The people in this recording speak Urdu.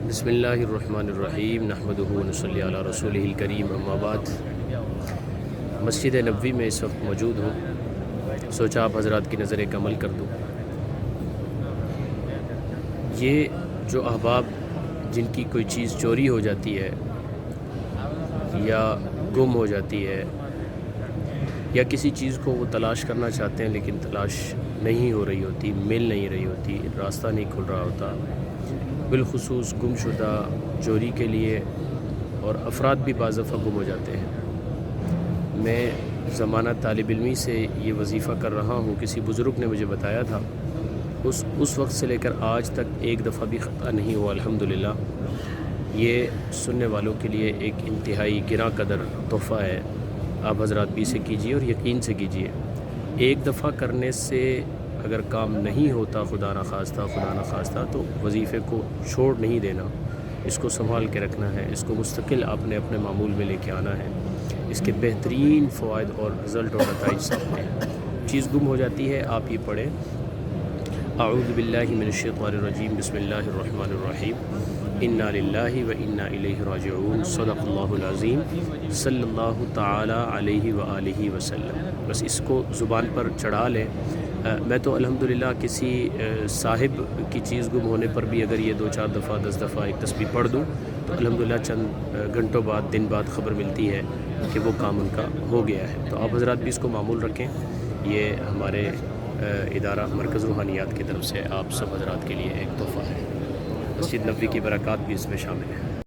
بسم اللہ الرحمن الرحیم نحمدہ ونصلی علی رسولہ الکریم اما بعد۔ مسجد نبوی میں اس وقت موجود ہوں، سوچا آپ حضرات کی نظر ایک عمل کر دوں۔ یہ جو احباب جن کی کوئی چیز چوری ہو جاتی ہے یا گم ہو جاتی ہے یا کسی چیز کو وہ تلاش کرنا چاہتے ہیں لیکن تلاش نہیں ہو رہی ہوتی، مل نہیں رہی ہوتی، راستہ نہیں کھل رہا ہوتا، بالخصوص گم شدہ چوری کے لیے، اور افراد بھی بعض دفعہ گم ہو جاتے ہیں۔ میں زمانہ طالب علمی سے یہ وظیفہ کر رہا ہوں، کسی بزرگ نے مجھے بتایا تھا، اس وقت سے لے کر آج تک ایک دفعہ بھی خطا نہیں ہوا الحمدللہ۔ یہ سننے والوں کے لیے ایک انتہائی گراں قدر تحفہ ہے، آپ حضرات بھی اسے کیجیے اور یقین سے کیجیے۔ ایک دفعہ کرنے سے اگر کام نہیں ہوتا، خدا نخواستہ تو وظیفے کو چھوڑ نہیں دینا، اس کو سنبھال کے رکھنا ہے، اس کو مستقل آپ نے اپنے معمول میں لے کے آنا ہے۔ اس کے بہترین فوائد اور رزلٹ اور نتائج سامنے ہیں۔ چیز گم ہو جاتی ہے، آپ یہ پڑھیں، اعوذ باللہ من الشیطان الرجیم، بسم اللہ الرحمن الرحیم، انا للہ و انا الیہ راجعون، صدق اللہ العظیم، صلی اللہ تعالی علیہ وآلہ وسلم۔ بس اس کو زبان پر چڑھا لیں۔ میں تو الحمدللہ کسی صاحب کی چیز گم ہونے پر بھی اگر یہ 2-4 دفعہ 10 دفعہ ایک تسبیح پڑھ دوں تو الحمدللہ چند گھنٹوں بعد، دن بعد خبر ملتی ہے کہ وہ کام ان کا ہو گیا ہے۔ تو آپ حضرات بھی اس کو معمول رکھیں۔ یہ ہمارے ادارہ مرکز روحانیات کی طرف سے آپ سب حضرات کے لیے ایک تحفہ ہے۔ مسجد نبوی کی برکات بھی اس میں شامل ہے۔